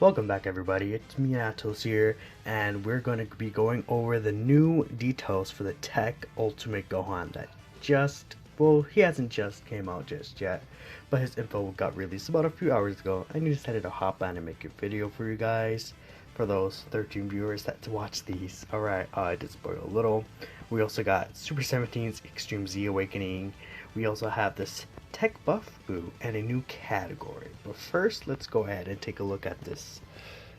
Welcome back everybody, it's me Atos here, and we're going to be going over the new details for the TEQ Ultimate Gohan that he hasn't just came out just yet, but his info got released about a few hours ago, and I decided to hop on and make a video for you guys, for those 13 viewers that watch these. Alright, I did spoil a little. We also got Super 17's Extreme Z Awakening. We also have this TEQ buff boo and a new category. But first, let's go ahead and take a look at this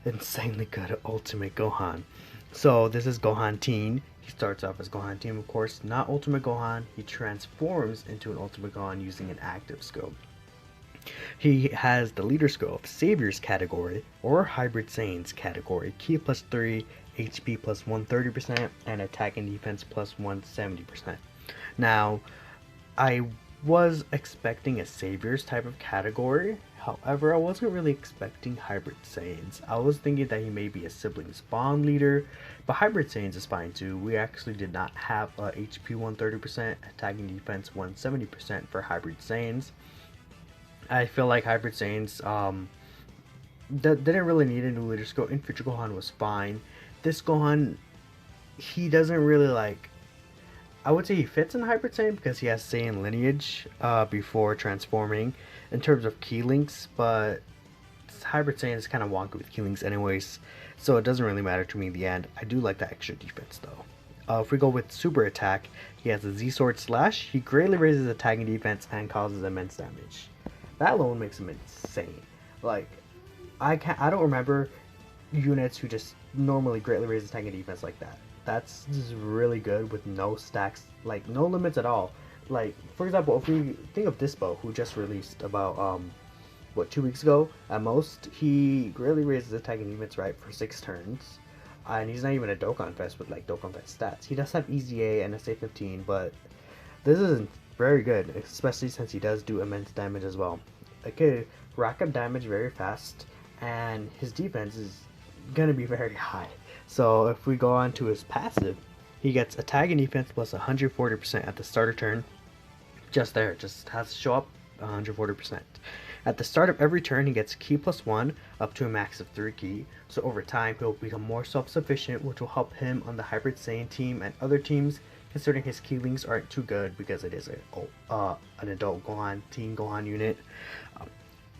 insanely good Ultimate Gohan. So this is Gohan Teen. He starts off as Gohan Teen, of course, not Ultimate Gohan. He transforms into an Ultimate Gohan using an active skill. He has the leader skill of Savior's category or Hybrid Saiyans category, Ki plus 3, HP plus 130%, and attack and defense plus 170%. Now, I was expecting a Savior's type of category, however, I wasn't really expecting Hybrid Saiyans. I was thinking that he may be a sibling spawn leader, but Hybrid Saiyans is fine too. We actually did not have HP 130%, attacking defense 170% for Hybrid Saiyans. I feel like Hybrid Saiyans didn't really need a new leader skill. Infantry Gohan was fine. This Gohan, he doesn't really I would say he fits in Hybrid Saiyan because he has Saiyan lineage before transforming in terms of key links, but Hybrid Saiyan is kind of wonky with key links anyways, so it doesn't really matter to me in the end. I do like that extra defense though. If we go with Super Attack, he has a Z-Sword Slash. He greatly raises attack and defense and causes immense damage. That alone makes him insane. Like, I don't remember units who just normally greatly raise attack and defense like that. That's just really good with no stacks, like no limits at all. Like, for example, if we think of Dispo, who just released about 2 weeks ago at most, he greatly raises attack and defense right for 6 turns, and he's not even a Dokkan Fest with like Dokkan Fest stats. He does have EZA and SA 15, but this isn't very good, especially since he does do immense damage as well. Okay, rack up damage very fast, and his defense is gonna be very high. So if we go on to his passive, he gets attack and defense plus 140% at the starter turn. Just has to show up 140%. At the start of every turn, he gets Ki plus 1 up to a max of 3 Ki. So over time, he'll become more self-sufficient, which will help him on the Hybrid Saiyan team and other teams, considering his key links aren't too good because it is an adult Gohan, teen Gohan unit.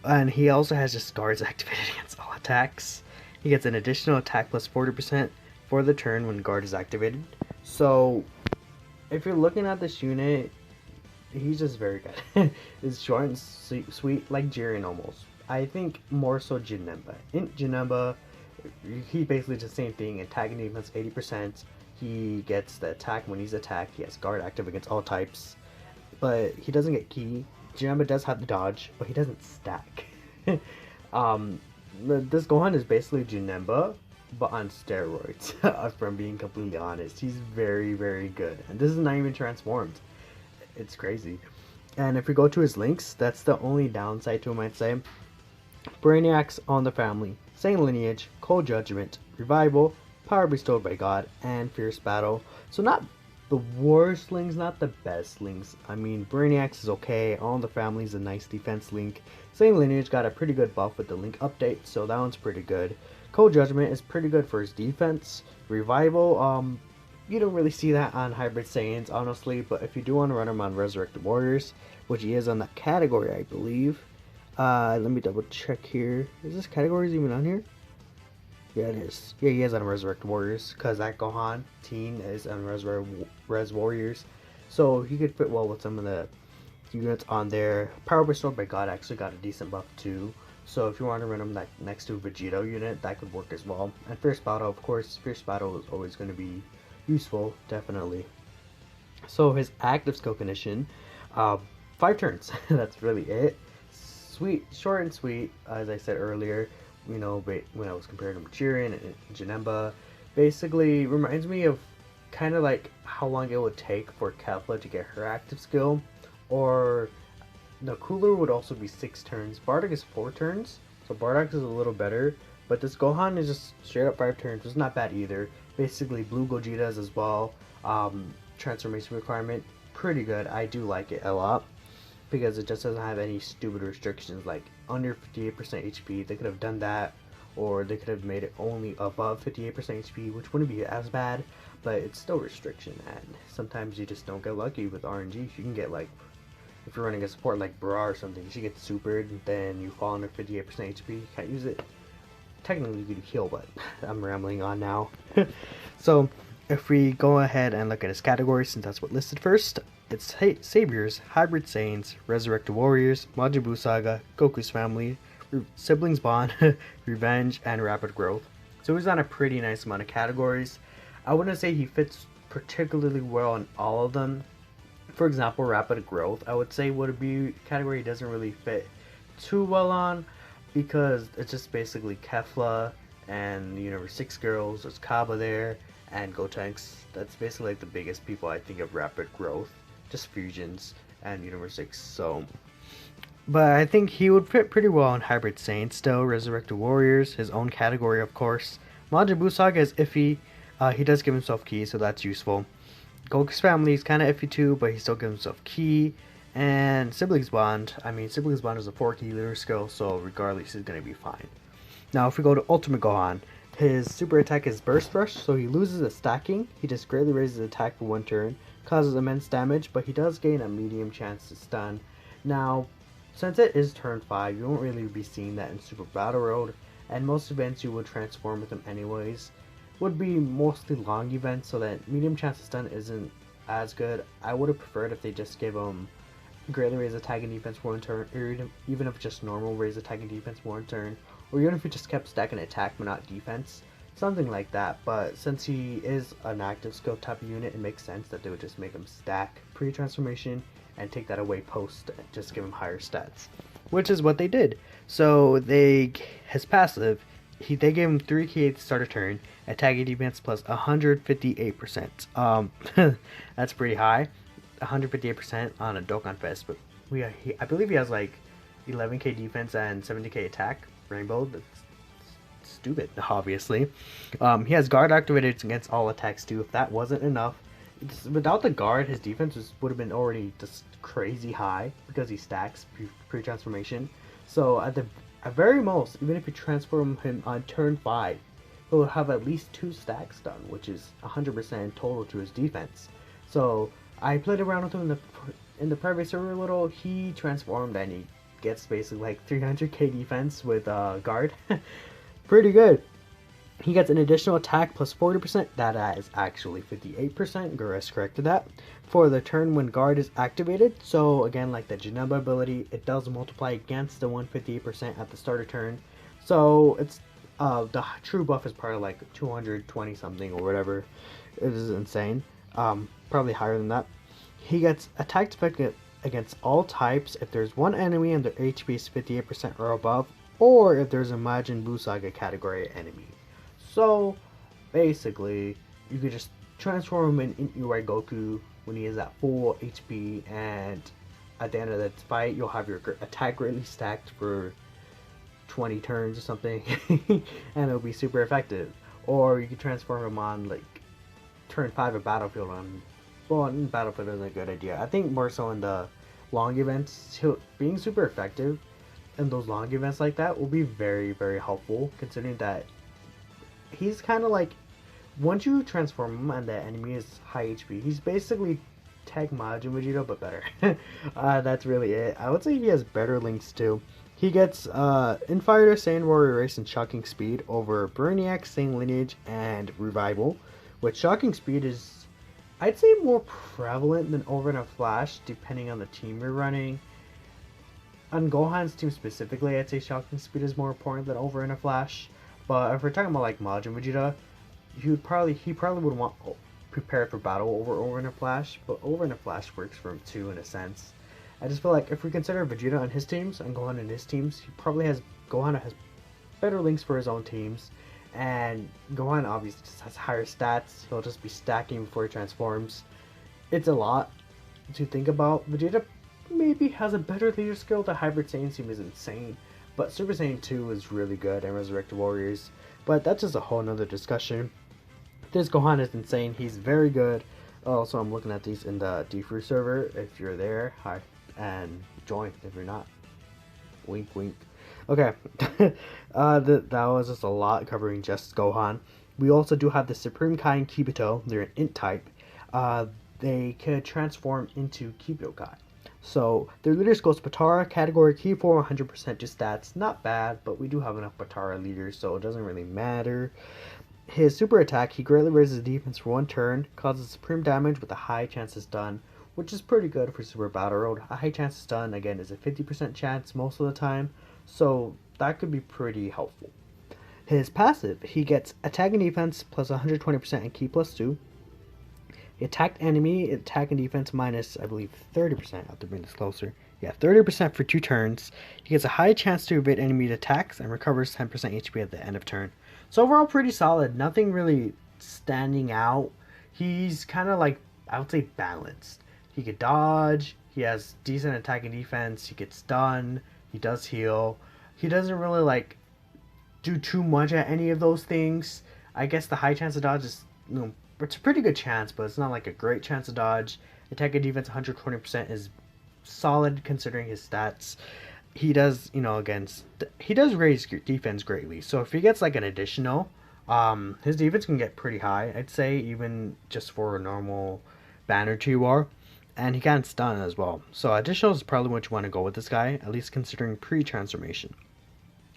And he also has just guards activated against all attacks. He gets an additional attack plus 40% for the turn when guard is activated. So if you're looking at this unit, he's just very good. It's short and sweet, like Jiren almost. I think more so Janemba. In Janemba, he basically does the same thing, attack and defense 80%. He gets the attack when he's attacked. He has guard active against all types, but he doesn't get Ki. Janemba does have the dodge, but he doesn't stack. This Gohan is basically Janemba, but on steroids, if I'm being completely honest. He's very, very good. And this is not even transformed. It's crazy. And if we go to his links, that's the only downside to him, I'd say. Brainiacs on the family, Saiyan lineage, Cold Judgment, Revival, Power bestowed by God, and Fierce Battle. So not the worst links, not the best links. I mean, Brainiacs is okay. All in the family is a nice defense link. Saiyan lineage got a pretty good buff with the link update, so that one's pretty good. Cold Judgment is pretty good for his defense. Revival, you don't really see that on Hybrid Saiyans, honestly, but if you do want to run him on Resurrected Warriors, which he is on that category, I believe. Let me double check here. Is this category even on here? Yeah, it is. Yeah, he is on Resurrect Warriors, because that Gohan teen is on Res Warriors. So he could fit well with some of the units on there. Power Bestowed by God actually got a decent buff too. So if you want to run him next to Vegito unit, that could work as well. And Fierce Battle, of course, Fierce Battle is always going to be useful, definitely. So his active skill condition, 5 turns. That's really it. Sweet, short and sweet, as I said earlier. You know, when I was comparing him to Jiren and Janemba, basically reminds me of kind of like how long it would take for Kefla to get her active skill, or the Cooler would also be 6 turns. Bardock is 4 turns, so Bardock is a little better, but this Gohan is just straight up 5 turns. It's not bad either. Basically, Blue Gogeta's as well. Transformation requirement, pretty good. I do like it a lot, because it just doesn't have any stupid restrictions like under 58% HP. They could have done that, or they could have made it only above 58% HP, which wouldn't be as bad, but it's still restriction, and sometimes you just don't get lucky with RNG. You can get like, if you're running a support like Bra or something, you get supered, and then you fall under 58% HP, you can't use it. Technically you could heal, but I'm rambling on now. So if we go ahead and look at his categories, since that's what listed first, it's Saviors, Hybrid Saiyans, Resurrected Warriors, Majin Buu Saga, Goku's Family, Siblings Bond, Revenge, and Rapid Growth. So he's on a pretty nice amount of categories. I wouldn't say he fits particularly well in all of them. For example, Rapid Growth, I would say would be a category he doesn't really fit too well on, because it's just basically Kefla and Universe 6 girls. There's Kaba there, and Gotenks. That's basically like the biggest people I think of Rapid Growth. Just fusions and Universe 6. So, but I think he would fit pretty well in Hybrid Saiyans still. Resurrected Warriors, his own category of course. Majin Buu Saga is iffy. He does give himself Ki, so that's useful. Goku's Family is kind of iffy too, but he still gives himself Ki. And Siblings Bond, I mean, Siblings Bond is a 4-key leader skill, so regardless, he's going to be fine. Now, if we go to Ultimate Gohan, his super attack is Burst Rush, so he loses a stacking. He just greatly raises attack for 1 turn, causes immense damage, but he does gain a medium chance to stun. Now, since it is turn 5, you won't really be seeing that in Super Battle Road, and most events you would transform with him anyways. Would be mostly long events, so that medium chance to stun isn't as good. I would have preferred if they just gave him greatly raise attack and defense 1 turn, or even if just normal raise attack and defense 1 turn, or even if he just kept stacking attack but not defense, something like that. But since he is an active skill type of unit, it makes sense that they would just make him stack pre-transformation and take that away post and just give him higher stats, which is what they did. So his passive, they gave him 3 Ki at the start of turn, attack and defense plus 158%. That's pretty high. 158% on a Dokkan Fest, but I believe he has like 11k defense and 70k attack. Rainbow, that's stupid, obviously. He has guard activated against all attacks too. If that wasn't enough, without the guard, his defense would have been already just crazy high because he stacks pre-transformation. So at very most, even if you transform him on turn 5, he'll have at least 2 stacks done, which is 100% total to his defense. So I played around with him in the private server a little. He transformed and he gets basically like 300k defense with guard. Pretty good. He gets an additional attack plus 40%. That is actually 58%. Gurus corrected that. For the turn when guard is activated. So again, like the Janemba ability, it does multiply against the 158% at the start of turn. So it's the true buff is probably like 220 something or whatever. It is insane. Probably higher than that. He gets attack defense against all types if there's one enemy and their HP is 58% or above, or if there's a Majin Buu Saga category enemy. So basically, you could just transform him in Irai Goku when he is at full HP, and at the end of that fight, you'll have your attack greatly stacked for 20 turns or something, and it'll be super effective. Or you could transform him on like turn 5 of Battlefield on. Well, in Battlefield is a good idea. I think more so in the long events, being super effective in those long events like that will be very, very helpful, considering that he's kind of like, once you transform him and the enemy is high HP, he's basically TEQ Majin Vegeta, but better. That's really it. I would say he has better links too. He gets Infighter, Saiyan Warrior Race, and Shocking Speed over Brainiac, Saiyan Lineage, and Revival, which Shocking Speed is, I'd say, more prevalent than Over in a Flash, depending on the team you're running. On Gohan's team specifically, I'd say Shocking Speed is more important than Over in a Flash. But if we're talking about like Majin Vegeta, he probably would want prepare for battle over in a Flash. But Over in a Flash works for him too, in a sense. I just feel like if we consider Vegeta on his teams and Gohan on his teams, Gohan has better links for his own teams. And Gohan obviously just has higher stats. He'll just be stacking before he transforms. It's a lot to think about. Vegeta maybe has a better leader skill. The Hybrid Saiyan team is insane, but Super Saiyan 2 is really good, and Resurrected Warriors. But that's just a whole nother discussion. This Gohan is insane. He's very good. Also, I'm looking at these in the DFE server. If you're there, hi, and join if you're not. Wink, wink. Okay, that was just a lot covering just Gohan. We also do have the Supreme Kai and Kibito. They're an int type. Uh, they could transform into Kibito Kai. So their leaders goes Patara, category key for 100% to stats. Not bad, but we do have enough Patara leaders, so it doesn't really matter. His super attack, he greatly raises defense for 1 turn, causes supreme damage with a high chance of stun, which is pretty good for Super Battle Road. A high chance of stun, again, is a 50% chance most of the time, so that could be pretty helpful. His passive, he gets attack and defense plus 120% and key plus 2. He attacked enemy, attack and defense minus, I believe, 30%. I have to bring this closer. Yeah, 30% for 2 turns. He gets a high chance to evade enemy attacks and recovers 10% HP at the end of turn. So overall, pretty solid. Nothing really standing out. He's kind of like, I would say, balanced. He could dodge. He has decent attack and defense. He gets stun. He does heal. He doesn't really like do too much at any of those things. I guess the high chance of dodge is, it's a pretty good chance, but it's not like a great chance of dodge. Attack and defense 120% is solid considering his stats. He does, again, he does raise defense greatly. So if he gets like an additional, his defense can get pretty high, I'd say, even just for a normal banner 2R. And he can stun as well. So additional is probably what you want to go with this guy, at least considering pre-transformation.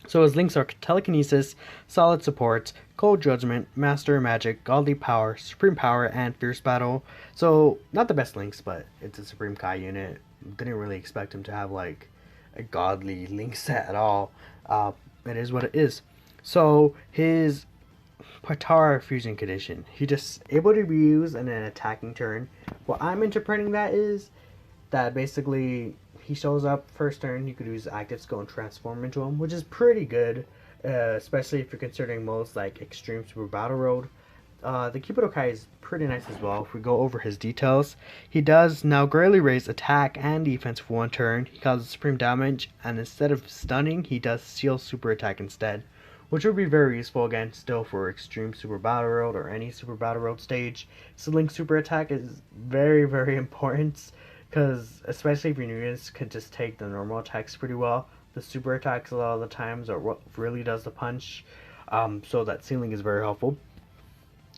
So his links are Telekinesis, Solid Support, Cold Judgment, Master Magic, Godly Power, Supreme Power, and Fierce Battle. So not the best links, but it's a Supreme Kai unit. Didn't really expect him to have like a godly link set at all. It is what it is. So his Patara Fusion Condition, he just able to be used in an attacking turn. What I'm interpreting that is that basically he shows up first turn, you could use active skill and transform into him, which is pretty good, especially if you're considering modes like Extreme Super Battle Road. The Kibito Kai is pretty nice as well. If we go over his details, he does now greatly raise attack and defense for 1 turn. He causes supreme damage, and instead of stunning, he does seal super attack instead, which would be very useful again still for Extreme Super Battle Road or any Super Battle Road stage. So Link super attack is very, very important, because especially if your units could just take the normal attacks pretty well, the super attacks a lot of the times are what really does the punch. So that ceiling is very helpful.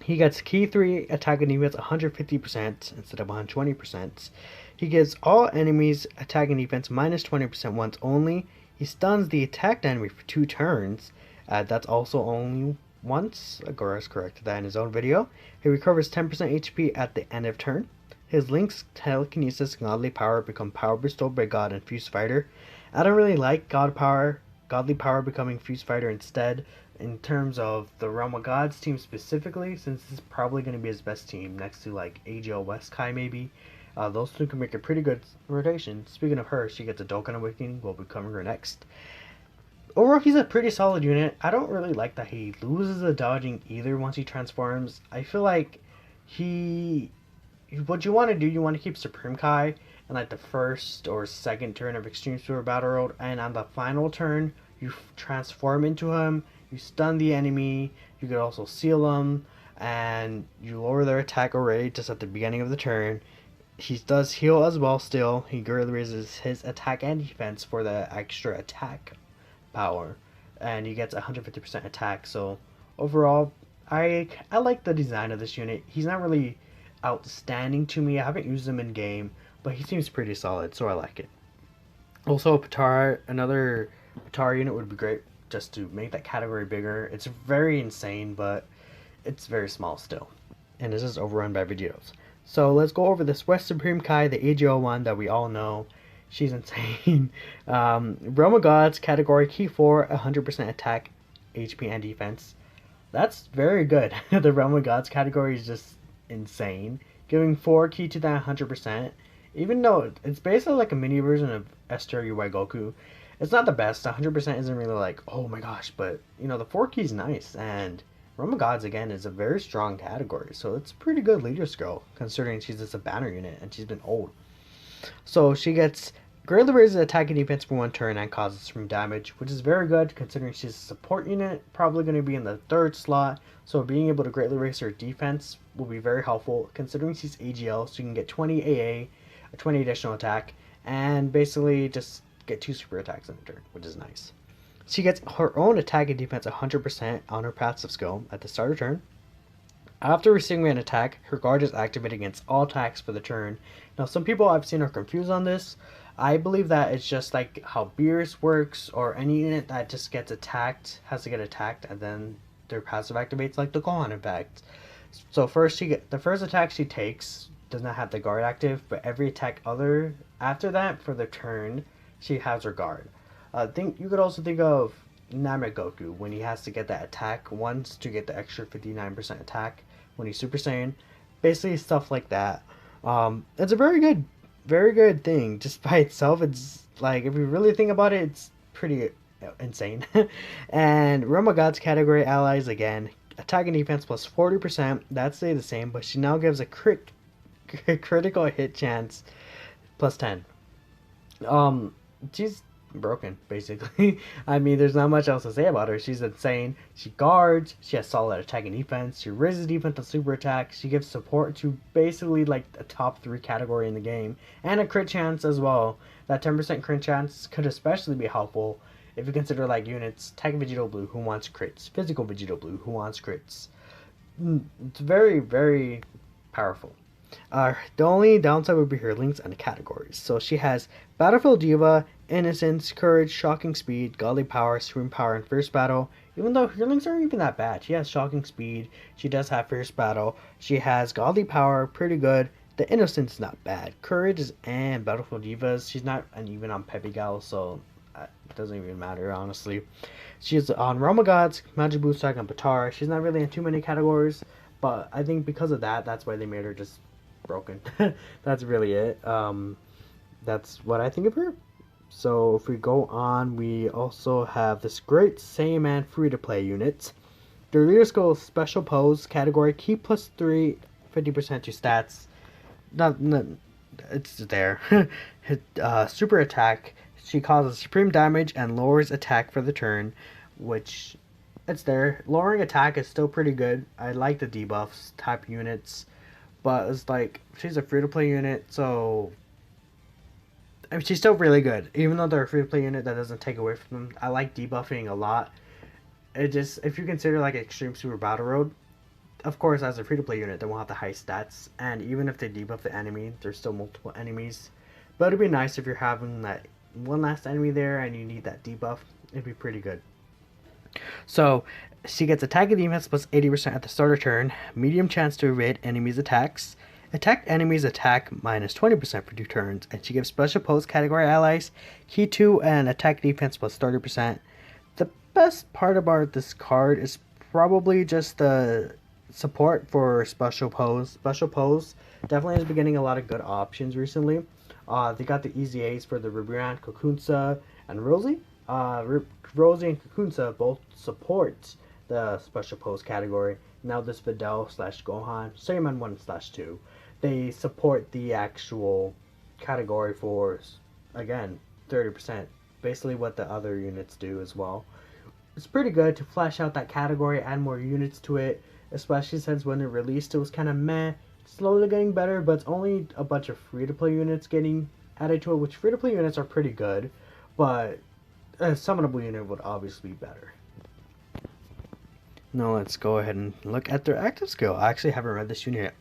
He gets key 3 attack and defense 150% instead of 120%. He gives all enemies attack and defense minus 20% once only. He stuns the attacked enemy for 2 turns. That's also only once. Agoras corrected that in his own video. He recovers 10% HP at the end of turn. His links, Telekinesis, Godly Power become power bestowed by God and Fuse Fighter. I don't really like Godly Power becoming Fuse Fighter instead in terms of the Realm of Gods team specifically, since it's probably going to be his best team next to like AGL West Kai maybe. Those two can make a pretty good rotation. Speaking of her, she gets a Dokkan Awakening, will be coming her next. Overall, he's a pretty solid unit. I don't really like that he loses the dodging either once he transforms. I feel like what you want to do, you want to keep Supreme Kai in like the first or second turn of Extreme Super Battle Road, and on the final turn, you transform into him, you stun the enemy, you could also seal them, and you lower their attack already just at the beginning of the turn. He does heal as well still. He greatly raises his attack and defense for the extra attack power, and he gets 150% attack. So overall, I like the design of this unit. He's not really outstanding to me. I haven't used him in game, but he seems pretty solid, so I like it. Also, Patara, another Patara unit would be great just to make that category bigger. It's very insane, but it's very small still, and this is overrun by Vegeto's. So let's go over this West Supreme Kai, the AGL one that we all know. She's insane. Realm of Gods, category key 4, 100% attack, HP, and defense. That's very good. The Realm of Gods category is just insane. Giving 4 key to that 100%. Even though it's basically like a mini version of STRUY Goku, it's not the best. 100% isn't really like, oh my gosh, but the 4 key is nice. And Realm of Gods, again, is a very strong category. So it's pretty good leader skill, considering she's just a banner unit and she's been old. So she gets greatly raises attack and defense for 1 turn and causes some damage, which is very good considering she's a support unit, probably going to be in the 3rd slot. So being able to greatly raise her defense will be very helpful considering she's AGL, so you can get 20 AA, a 20 additional attack, and basically just get 2 super attacks in a turn, which is nice. She gets her own attack and defense 100% on her passive skill at the start of turn. After receiving an attack, her guard is activated against all attacks for the turn. Now, some people I've seen are confused on this. I believe that it's just like how Beerus works, or any unit that just gets attacked has to get attacked, and then their passive activates, like the Gohan effect. So the first attack she takes does not have the guard active, but every attack other after that for the turn, she has her guard. Think you could also think of Namegoku when he has to get that attack once to get the extra 59% attack when he's Super Saiyan. Basically stuff like that. It's a very good thing. Just by itself, it's like, if you really think about it, it's pretty insane. And Realm of Gods category allies, again, attack and defense plus 40%. That stay the same, but she now gives a critical hit chance plus 10. She's broken, basically. I mean, there's not much else to say about her. She's insane. She guards, she has solid attack and defense, she raises defense to super attack, she gives support to basically like a top 3 category in the game, and a crit chance as well. That 10% crit chance could especially be helpful if you consider like units Tech Vegito Blue who wants crits, Physical Vegito Blue who wants crits. It's very powerful. The only downside would be her links and the categories. So she has Battlefield Diva, Innocence, Courage, Shocking Speed, Godly Power, Supreme Power, and Fierce Battle. Even though her links aren't even that bad. She has Shocking Speed, she does have Fierce Battle, she has Godly Power, pretty good. The Innocence is not bad. Courage is and Battlefield Divas. She's not even on Peppy Gal, so it doesn't even matter, honestly. She's on Realm of Gods, Magic Boostak, and Patara. She's not really in too many categories, but I think because of that, that's why they made her just broken. That's really it. That's what I think of her. So if we go on, we also have this great Saiyaman free-to-play unit. Their leader skill special pose category, keep plus 3, 50% to stats. Not it's there. Super attack. She causes supreme damage and lowers attack for the turn, which it's there. Lowering attack is still pretty good. I like the debuffs type units. But it's like, she's a free-to-play unit, so I mean, she's still really good. Even though they're a free-to-play unit, that doesn't take away from them. I like debuffing a lot. It just, if you consider like Extreme Super Battle Road, of course, as a free-to-play unit, they won't have the high stats. And even if they debuff the enemy, there's still multiple enemies. But it'd be nice if you're having that one last enemy there and you need that debuff. It'd be pretty good. So, she gets attack and defense plus 80% at the start of turn, medium chance to evade enemies' attacks, attack enemies' attack minus 20% for 2 turns, and she gives special pose category allies key 2 and attack defense plus 30%. The best part about this card is probably just the support for special pose. Special pose definitely has been getting a lot of good options recently. They got the easy A's for the Ribiran, Kokunsa, and Rosie. Rosie and Kakunsa both support the special pose category. Now this Videl / Gohan, Saiyaman 1/2, they support the actual category for, again, 30%. Basically what the other units do as well. It's pretty good to flesh out that category, add more units to it, especially since when it released it was kind of meh. It's slowly getting better, but it's only a bunch of free-to-play units getting added to it, which free-to-play units are pretty good, but a summonable unit would obviously be better. Now let's go ahead and look at their active skill. I actually haven't read this unit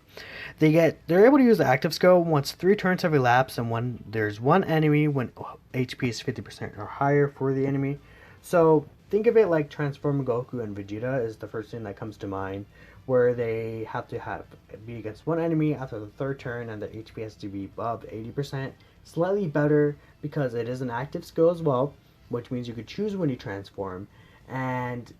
yet. They're able to use the active skill once 3 turns have elapsed and when there's one enemy when HP is 50% or higher for the enemy. So think of it like Transforming Goku and Vegeta is the first thing that comes to mind, where they have to be against one enemy after the 3rd turn and the HP has to be above 80%. Slightly better because it is an active skill as well, which means you could choose when you transform, and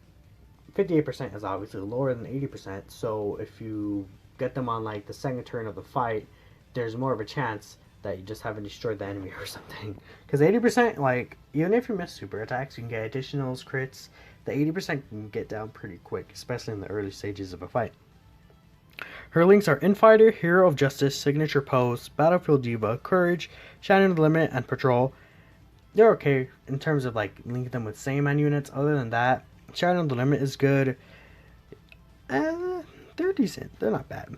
58% is obviously lower than 80%, so if you get them on like the 2nd turn of the fight, there's more of a chance that you just haven't destroyed the enemy or something. Because 80%, like, even if you miss super attacks, you can get additionals, crits. The 80% can get down pretty quick, especially in the early stages of a fight. Her links are Infighter, Hero of Justice, Signature Pose, Battlefield Diva, Courage, Shining the Limit, and Patrol. They're okay in terms of like linking them with Saiyaman units. Other than that, Shining the Limit is good. They're decent. They're not bad.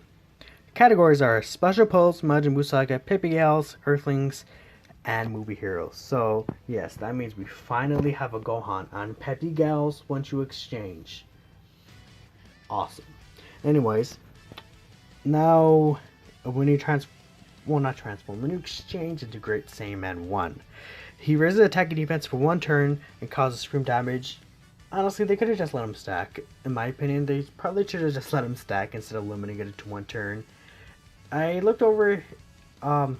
Categories are Special Pose, Majin Buu Saga, Pippi Gals, Earthlings, and movie heroes. So yes, that means we finally have a Gohan on Peppy Gals once you exchange. Awesome. Anyways, now when you when you exchange into Great Saiyaman 1, he raises attack and defense for one turn and causes supreme damage. Honestly, they could have just let him stack. In my opinion, they probably should have just let him stack instead of limiting it to one turn. I looked over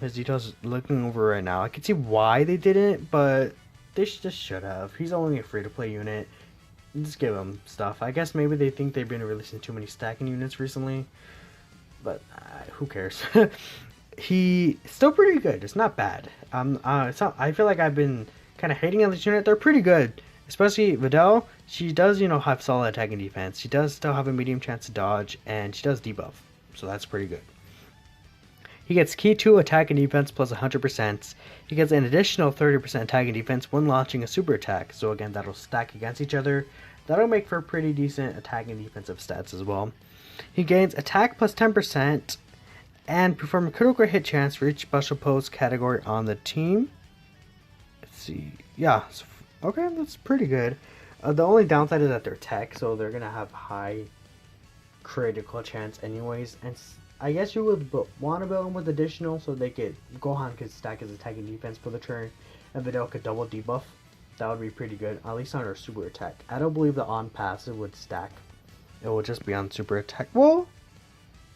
his details, looking over right now. I can see why they didn't, but they just should have. He's only a free-to-play unit. Just give him stuff. I guess maybe they think they've been releasing too many stacking units recently, but who cares? He's still pretty good. It's not bad. I feel like I've been kind of hating on this unit. They're pretty good, especially Videl. She does, have solid attack and defense. She does still have a medium chance to dodge, and she does debuff, so that's pretty good. He gets Key 2 attack and defense plus 100%. He gets an additional 30% attack and defense when launching a super attack. So again, that'll stack against each other. That'll make for pretty decent attack and defensive stats as well. He gains attack plus 10% and perform a critical hit chance for each special pose category on the team. Let's see. Yeah, okay, that's pretty good. The only downside is that they're tech, so they're going to have high critical chance anyways. And I guess you would want to build them with additional so Gohan could stack his attack and defense for the turn, and Videl could double debuff. That would be pretty good, at least on her super attack. I don't believe the on passive would stack. It will just be on super attack. Well,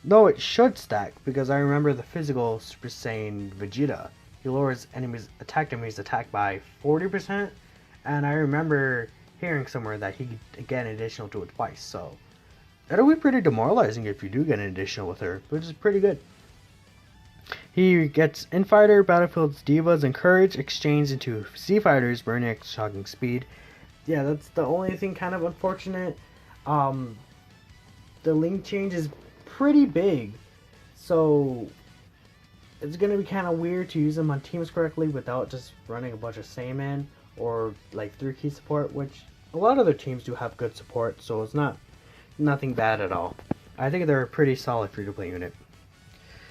no, it should stack, because I remember the physical Super Saiyan Vegeta. He lowers attack by 40%, and I remember hearing somewhere that he could get an additional to it twice, so it'll be pretty demoralizing if you do get an additional with her, which is pretty good. He gets Infighter, Battlefield's Divas, and Courage exchanged into Sea Fighters, burning at shocking speed. Yeah, that's the only thing kind of unfortunate. The link change is pretty big, so it's going to be kind of weird to use them on teams correctly without just running a bunch of Saiyaman or like 3-key support, which a lot of their teams do have good support, so it's nothing bad at all. I think they're a pretty solid free-to-play unit.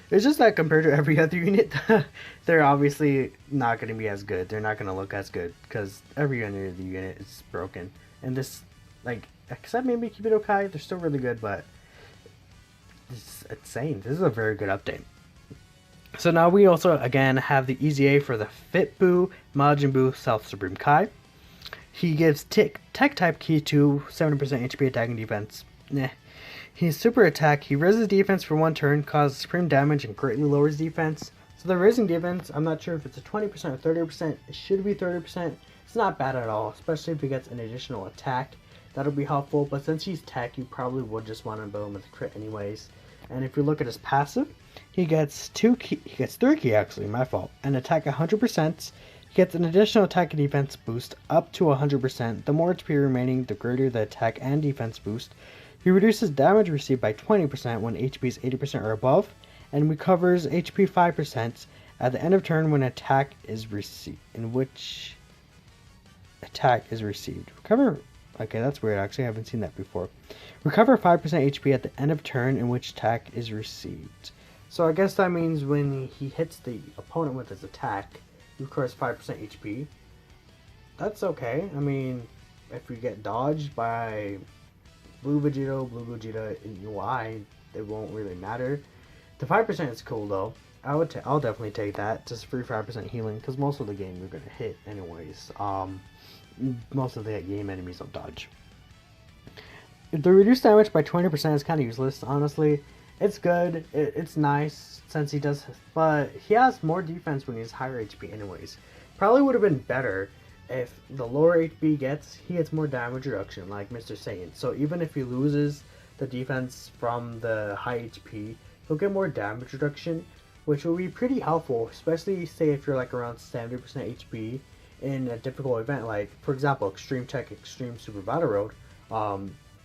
It's just that compared to every other unit, they're obviously not going to be as good. They're not going to look as good because every unit of the unit is broken. And this, except maybe Kibido Kai, they're still really good, but it's insane. This is a very good update. So now we also, again, have the EZA for the Fit Buu, Majin Buu, South Supreme Kai. He gives Tech type Key 2, 70% HP attack and defense. His super attack, he raises defense for one turn, causes supreme damage, and greatly lowers defense. So the raising defense, I'm not sure if it's a 20% or 30%. It should be 30%. It's not bad at all, especially if he gets an additional attack. That'll be helpful, but since he's tech, you probably would just want to build him with a crit anyways. And if you look at his passive, he gets 3 key actually, my fault, and attack 100%. He gets an additional attack and defense boost up to 100%. The more HP remaining, the greater the attack and defense boost. He reduces damage received by 20% when HP is 80% or above, and recovers HP 5% at the end of turn when attack is received. Recover. Okay, that's weird. Actually, I haven't seen that before. Recover 5% HP at the end of turn in which attack is received. So I guess that means when he hits the opponent with his attack, he recovers 5% HP. That's okay. I mean, if you get dodged by Blue Vegeta in UI, it won't really matter. The 5% is cool though. I'll definitely take that. Just free 5% healing, because most of the game you're gonna hit anyways. Most of the game enemies don't dodge. The reduced damage by 20% is kind of useless, honestly. It's good. It's nice since he does, but he has more defense when he's higher HP anyways. Probably would have been better if the lower HP he gets more damage reduction like Mr. Saiyan. So even if he loses the defense from the high HP, he'll get more damage reduction, which will be pretty helpful, especially say if you're like around 70% HP in a difficult event, like for example Extreme Tech Extreme Super Battle Road.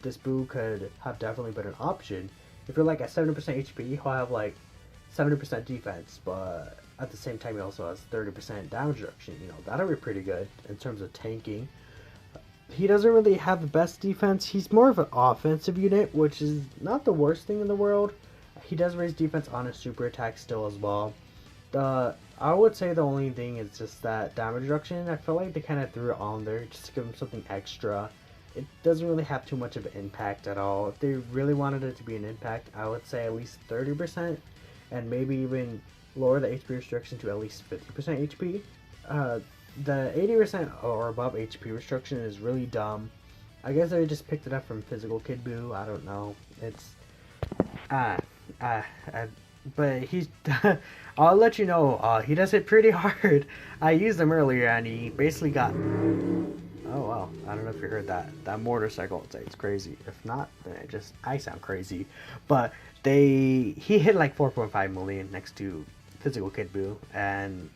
This Buu could have definitely been an option. If you're like at 70% HP, he'll have like 70% defense, but at the same time he also has 30% damage reduction. That'll be pretty good in terms of tanking. He doesn't really have the best defense. He's more of an offensive unit, which is not the worst thing in the world. He does raise defense on his super attack still as well. The I would say the only thing is just that damage reduction. I feel like they kind of threw it on there just to give him something extra. It doesn't really have too much of an impact at all. If they really wanted it to be an impact, I would say at least 30%, and maybe even lower the HP restriction to at least 50% HP. The 80% or above HP restriction is really dumb. I guess they just picked it up from Physical Kid Buu. I don't know. It's uh, uh, uh but he's I'll let you know, he does hit pretty hard. I used him earlier and he basically got, oh wow, I don't know if you heard that motorcycle. It's crazy. If not, then I sound crazy. But he hit like 4.5 million next to Physical Kid Buu, and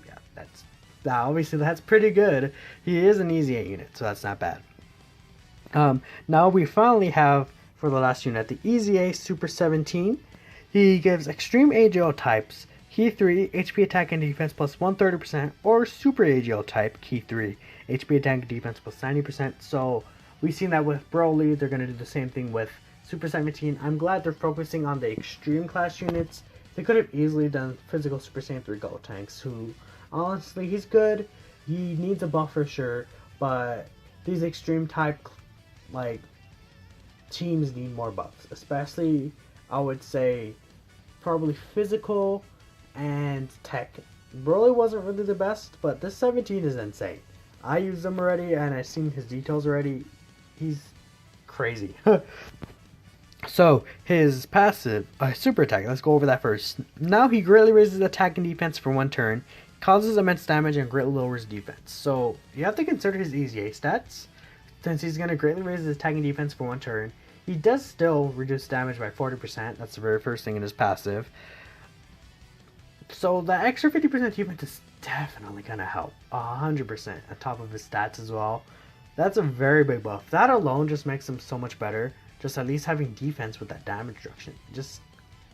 yeah, obviously that's pretty good. He is an easy 8 unit, so that's not bad. Now we finally have, for the last unit, the Easy A Super 17. He gives extreme AGL types, Key 3, HP attack and defense plus 130%, or Super AGL type, Key 3, HP attack and defense plus 90%. So we've seen that with Broly. They're going to do the same thing with Super 17. I'm glad they're focusing on the extreme class units. They could have easily done physical Super Saiyan 3 Gotenks, who, honestly, he's good. He needs a buff for sure, but these extreme type, like, teams need more buffs, especially, I would say, probably physical and tech. Broly wasn't really the best, but this 17 is insane. I used him already, and I've seen his details already. He's crazy. So, his passive, super attack, let's go over that first. Now he greatly raises attack and defense for 1 turn, causes immense damage, and greatly lowers defense. So, you have to consider his Easy A stats, since he's going to greatly raise his attack and defense for 1 turn. He does still reduce damage by 40%. That's the very first thing in his passive. So the extra 50% defense is definitely going to help. 100% on top of his stats as well. That's a very big buff. That alone just makes him so much better. Just at least having defense with that damage reduction. Just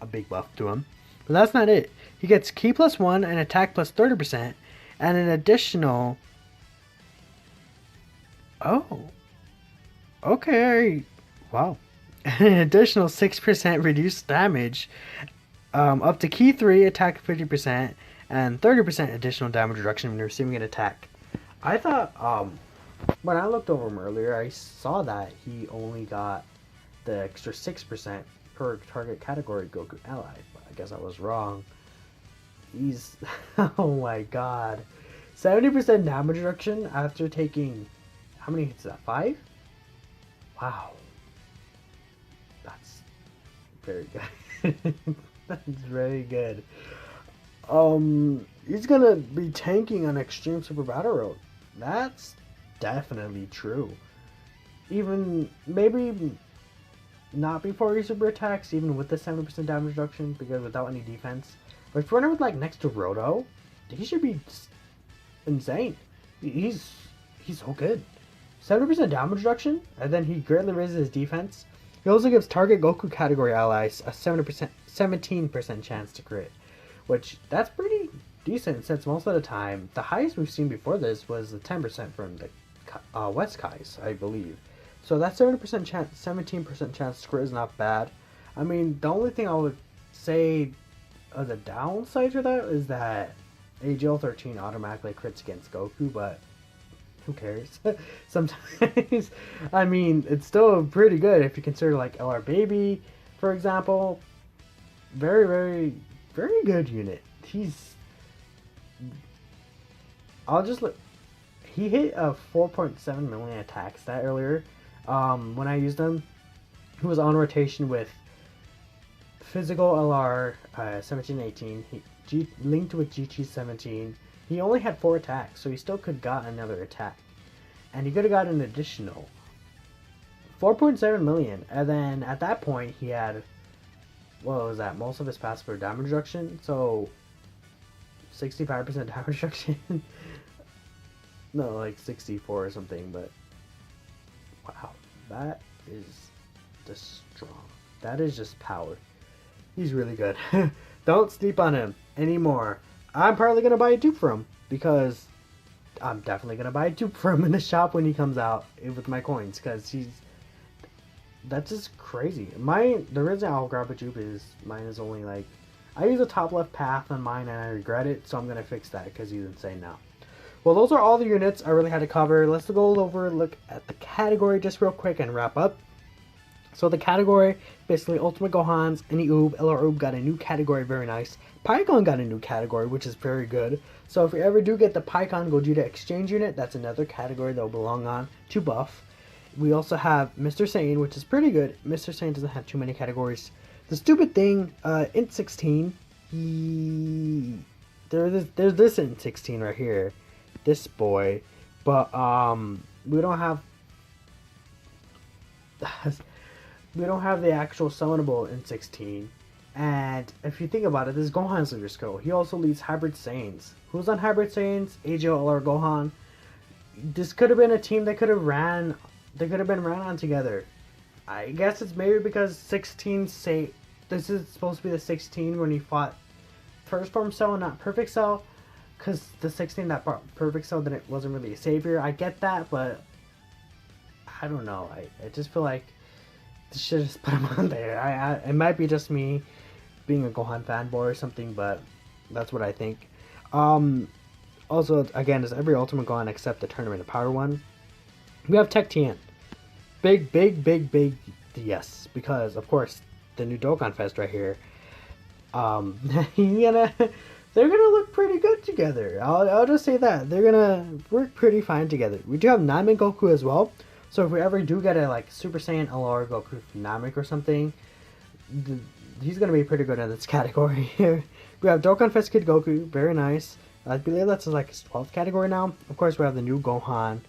a big buff to him. But that's not it. He gets Ki plus 1 and attack plus 30%. And an additional... Oh. Okay. Wow. An additional 6% reduced damage, up to Key 3, attack 50%, and 30% additional damage reduction when receiving an attack. I thought, when I looked over him earlier, I saw that he only got the extra 6% per target category Goku ally, but I guess I was wrong. He's, oh my god, 70% damage reduction after taking, how many hits is that, 5? Wow. That's very good. That's very good. He's gonna be tanking on Extreme Super Battle Road. That's definitely true. Even maybe not before he super attacks, even with the 70% damage reduction, because without any defense. But if you're running with like next to Roto, he should be insane. He's so good. 70% damage reduction, and then he greatly raises his defense. He also gives target Goku category allies a 17% chance to crit, which that's pretty decent since most of the time, the highest we've seen before this was the 10% from the West Kais, I believe. So that 70% chance, 17% chance to crit is not bad. I mean, the only thing I would say as a downside to that is that AGL 13 automatically crits against Goku, but who cares? Sometimes, I mean, it's still pretty good if you consider like LR Baby, for example. Very, very, very good unit. He hit a 4.7 million attack stat earlier. When I used him, he was on rotation with Physical LR 17-18. He linked with GT 17. He only had 4 attacks, so he still could have got another attack. And he could have got an additional 4.7 million. And then at that point, he had, what was that? Most of his passive for damage reduction. So 65% damage reduction. No, like 64 or something. But wow, that is just strong. That is just power. He's really good. Don't sleep on him anymore. I'm probably going to buy a dupe for him, because I'm definitely going to buy a dupe for him in the shop when he comes out with my coins, because that's just crazy. The reason I'll grab a dupe is mine is only like, I use a top left path on mine and I regret it, so I'm going to fix that because he's insane now. Well, those are all the units I really had to cover. Let's go over, look at the category just real quick and wrap up. So the category, basically Ultimate Gohans, any Oob, LR Oob got a new category, very nice. Pycon got a new category, which is very good. So if you ever do get the Pycon Gogeta exchange unit, that's another category that will belong on to buff. We also have Mr. Saiyan, which is pretty good. Mr. Saiyan doesn't have too many categories. The stupid thing, Int 16, there's this Int 16 right here, this boy, but we don't have the actual summonable Int 16. And if you think about it, this is Gohan's leader skill. He also leads Hybrid Saiyans. Who's on Hybrid Saiyans? AGO or Gohan. This could have been a team that could have ran on together. I guess it's maybe because 16 say this is supposed to be the 16 when he fought First Form Cell and not Perfect Cell, because the 16 that brought Perfect Cell then it wasn't really a savior. I get that, but I don't know. I just feel like they should have just put him on there. It might be just me being a Gohan fanboy or something, but that's what I think. Also, again, as every Ultimate Gohan except the Tournament of Power one, we have TEQ. Big yes, because of course the new Dokkan Fest right here. They're gonna look pretty good together. I'll just say that they're gonna work pretty fine together. We do have Namek Goku as well, so if we ever do get a like Super Saiyan LR Goku Namek or something, he's gonna be pretty good in this category here. We have Dokkan Fest Kid Goku, very nice. I believe that's like his 12th category now. Of course, we have the new Gohan.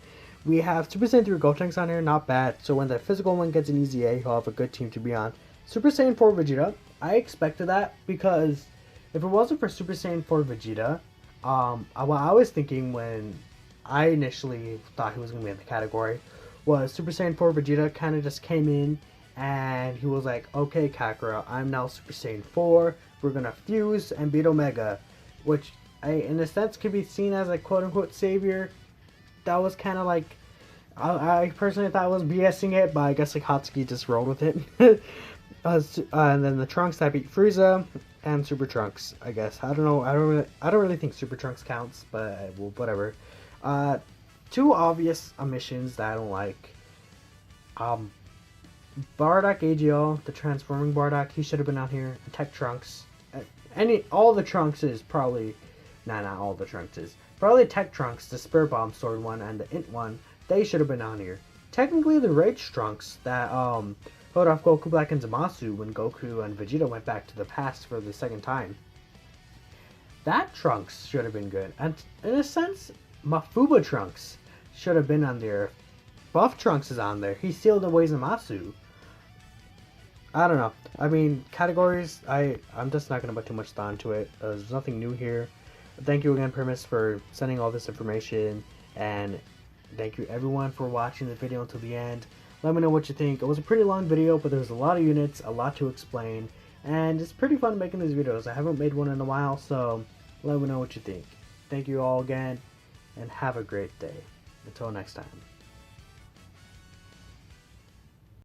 We have Super Saiyan 3 Gotenks on here, not bad. So when the physical one gets an easy A, he'll have a good team to be on. Super Saiyan 4 Vegeta, I expected that because if it wasn't for Super Saiyan 4 Vegeta, what I was thinking when I initially thought he was going to be in the category was Super Saiyan 4 Vegeta kind of just came in and he was like, okay Kakarot, I'm now Super Saiyan 4, we're going to fuse and beat Omega, which in a sense could be seen as a quote-unquote savior. That was kind of like, I personally thought I was BSing it, but I guess like Hatsuki just rolled with it. And then the Trunks that beat Frieza and Super Trunks, I guess. I don't know. I don't really think Super Trunks counts, but well, whatever. Two obvious omissions that I don't like. Bardock AGL, the transforming Bardock, he should have been out here. And Tech Trunks, all the Trunks is probably, not all the Trunks is. Probably Tech Trunks, the Spirit Bomb Sword one, and the Int one, they should have been on here. Technically, the Rage Trunks that fought off Goku Black and Zamasu when Goku and Vegeta went back to the past for the second time. That Trunks should have been good. And in a sense, Mafuba Trunks should have been on there. Buff Trunks is on there. He sealed away Zamasu. I don't know. I mean, categories, I'm just not going to put too much thought into it. There's nothing new here. Thank you again, Primus, for sending all this information, and thank you everyone for watching the video until the end. Let me know what you think. It was a pretty long video, but there's a lot of units, a lot to explain, and it's pretty fun making these videos. I haven't made one in a while, so let me know what you think. Thank you all again, and have a great day. Until next time.